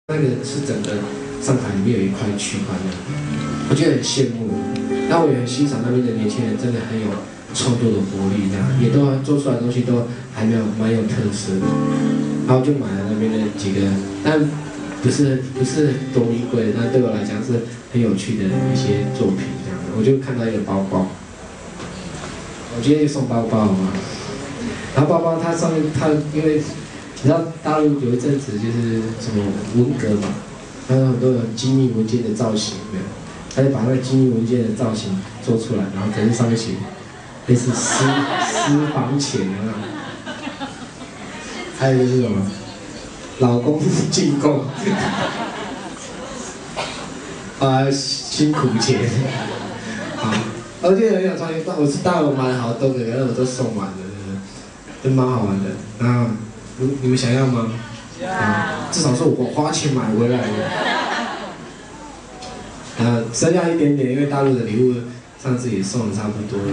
那个是整个上海里面有一块区块的，我觉得很羡慕。那我也很欣赏那边的年轻人，真的很有创作的活力，这样也都做出来的东西都还蛮有特色的。然后就买了那边的几个，但不是多名贵，但对我来讲是很有趣的一些作品，这样。我就看到一个包包，我今天就送包包嘛。然后包包它上面因为你知道大陆有一阵子就是什么文革嘛，还有很多有机密文件的造型，有没有？他就把那个机密文件的造型做出来，然后可是上面写类似私房钱啊，还有就是什么老公进贡，辛苦钱，啊，而且很有创意。我是大陆买了好多个，然后我都送完了，都蛮好玩的。那你们想要吗？至少是我花钱买回来的。剩下一点点，因为大陆的礼物上次也送的差不多了，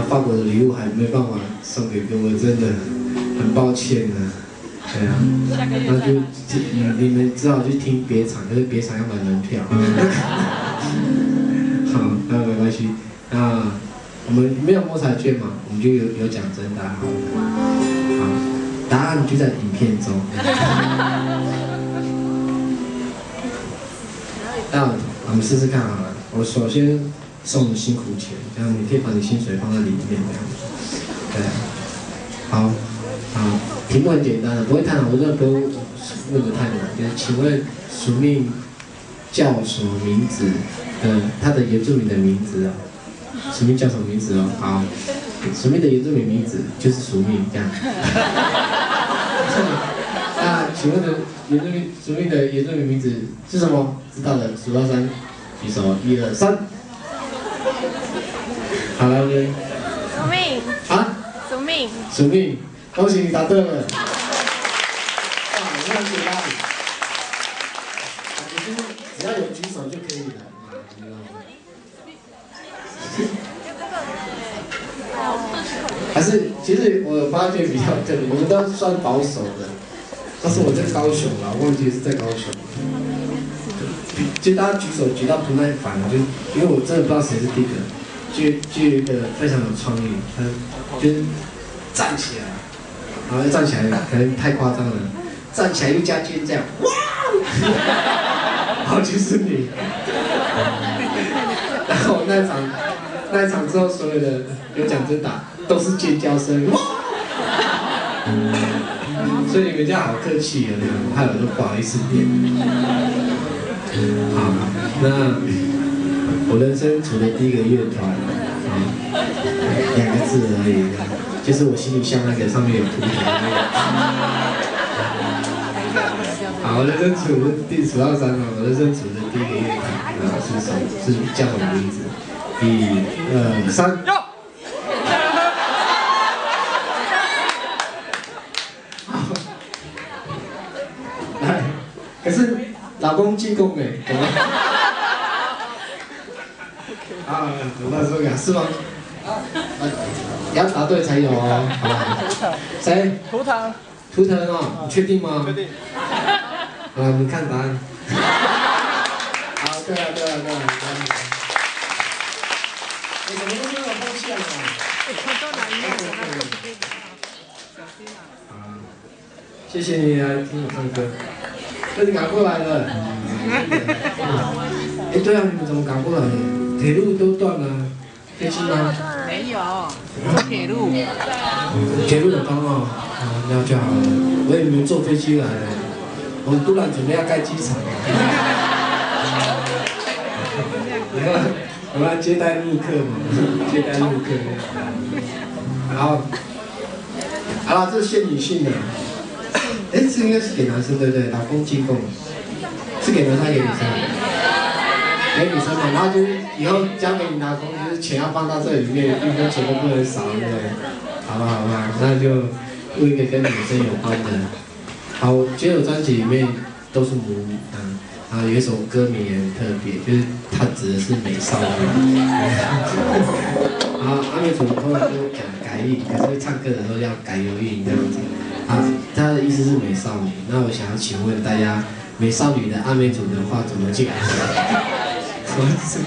法国的礼物还没办法送给各位，真的很抱歉啊。对啊，那就你们只好去听别场，可是别场要买门票。好，那没关系。那我们没有摸彩券嘛，我们就有奖征答好了。好，答案就在影片中。那我们试试看好了。我首先送你辛苦钱，这样你可以把你薪水放在里面这样子。对，好，题目很简单的，不会太难，我真的不用问的太难。就是请问署名叫什么名字？他的原住民的名字啊，署名叫什么名字哦？好，署名的原住民名字就是署名这样。那请问的署名的原住民名字是什么？知道的数到3，举手，1、2、3。好了，署名啊，署名，恭喜你答对了。哇，那很简单，只要有举手就可以了。还是，其实我发觉比较我们都算保守的。但是我在高雄啦，忘记是在高雄。就大家举手举到不耐烦了，就因为我真的不知道谁是第一个，就有一个非常有创意，他就是站起来，然后站起来可能太夸张了，站起来又加尖叫，哇！然后就是你，然后那一场之后，所有的有奖征答都是尖叫声，哇！所以你们这样好客气哦，害我都不好意思点。好，那我人生组的第一个乐团，2个字而已，就是我行李箱那个上面有图腾那个。好，我人生数到3了，我人生组的第一个乐团，是叫什么名字？1、2、3。可是老公进贡哎，懂吗？我到时候讲是吗？你要答对才有哦。好，谁？图腾哦，你确定吗？确定。你看答案。好，对了。你什么都没有放弃啊！谢谢你来听我唱歌。那你赶过来了。对啊，你们怎么赶过来的？铁路都断了，飞机吗？没有，铁路。铁路有通哦，那就好了。我以为你们坐飞机来的，我突然准备要盖机场。我们接待陆客嘛，接待陆客。好了，这是限女性的。这应该是给男生对不对？老公进贡，是给男生给女生？给女生嘛，然后就是以后交给你老公，就是钱要放到这里面，一分钱都不能少，对不对？好吧，那就录一个跟女生有关的。好，我觉得我专辑里面都是母语，然后有一首歌名也很特别，就是它指的是美少女。然后阿美族通常都讲改音，可是唱歌的时候要改油音这样子。啊，他的意思是美少女。那我想要请问大家，美少女的阿美族的话怎么进来？什么是？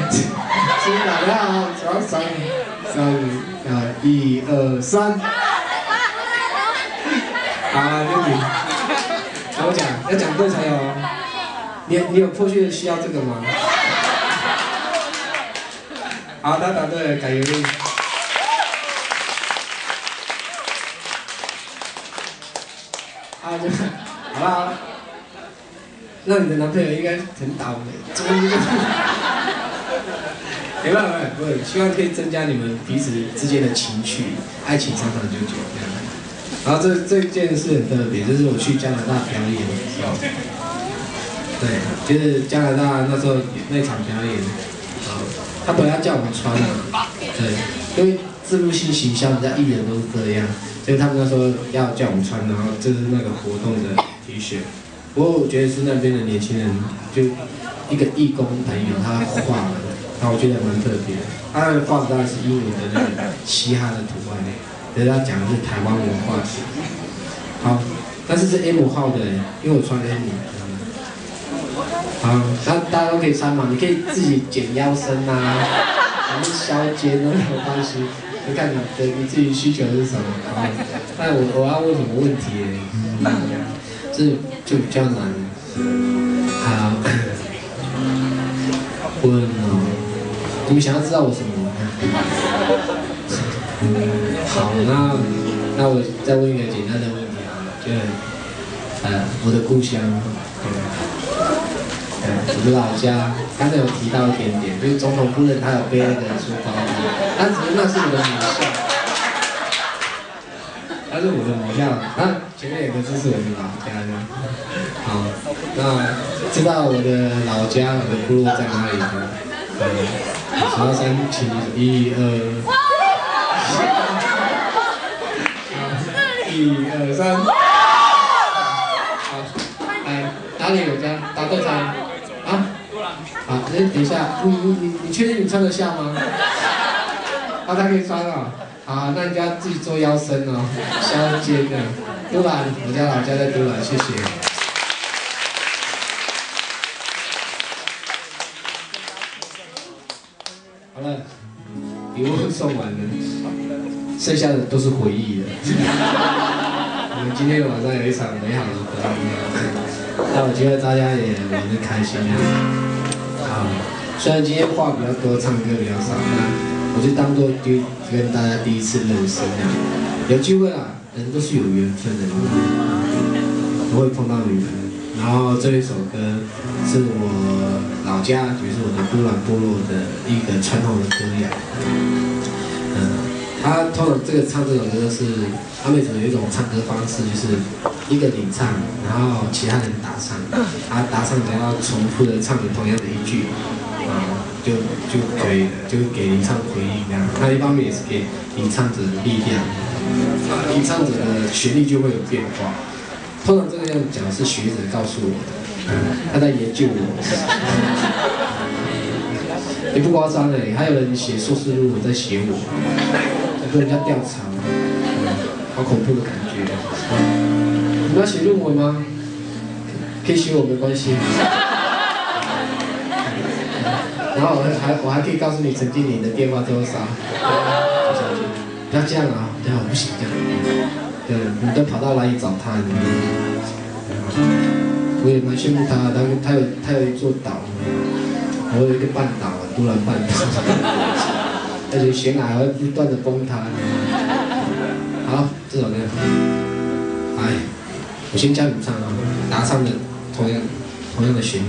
是哪个啊？三，一二三。好，就你。怎么讲？要讲对才有哦。你有迫切的需要这个吗？好，他答对了，改邮令。啊，就好了。那你的男朋友应该很倒霉，怎么没办法，不会，希望可以增加你们彼此之间的情趣，爱情长长久久这样。然后这件事很特别，就是我去加拿大表演的时候，对，就是加拿大那时候那场表演，他本来要叫我们穿啊，对，因为自入性行销，人家艺人都是这样，所以他们那时候要叫我们穿，然后就是那个活动的 T 恤。不过我觉得是那边的年轻人，就一个义工朋友他画的，然后我觉得蛮特别的。他那个画的当然是英文的那个嘻哈的图案，可是他讲的是台湾文化。好，但是是 M 号的，因为我穿 M。好，那大家都可以穿嘛，你可以自己剪腰身啊，还是削肩都没有关系，就看你自己需求是什么。好，那我要问什么问题？这就比较难。好，问哦，你们想要知道我什么？好，那我再问一个简单的问题啊，就我的故乡，我的老家，刚才有提到一点点，就是总统夫人她有背那个书包，但只是那是我的母校，那是我的母校，那前面有个字是我的老家的。好，那知道我的老家，我的部落在哪里吗？2、3、7、1、2。1、2、3。好，来，哪里有家？答对才。啊？好，等一下，你确定你穿得下吗？他可以穿哦。好，那你就要自己做腰身哦，削肩的。都兰，我家老家在都兰，谢谢。好了，礼物送完了，剩下的都是回忆了。我们今天晚上有一场美好的回忆，那我觉得大家也玩得开心啊。好，虽然今天话比较多，唱歌比较少，那我就当做跟大家第一次认识这样。有机会啊，人都是有缘分的，都会碰到你们。然后这一首歌是我老家，就是我的都兰部落的一个传统的歌谣。他通常唱这首歌是阿美族有一种唱歌方式，就是一个领唱，然后其他人打唱，打唱只要重复的唱同样的一句，就可以了，就给领唱回应这样。那一方面也是给领唱者的力量，领唱者的旋律就会有变化。通常这个样讲是学者告诉我的，他在研究我。也不夸张哎，还有人写硕士论文在写我，在跟人家调查，好恐怖的感觉。你们要写论文吗？可以写我没关系。然后我还可以告诉你陈经理的电话多少。不要这样啊，这样不行这样。对，你都跑到哪里找他？我也蛮羡慕他，他有一座岛，我有一个半岛，都兰半岛，而且悬崖会不断的崩塌。好，这首歌，我先教你们唱啊，打唱的同样的旋律。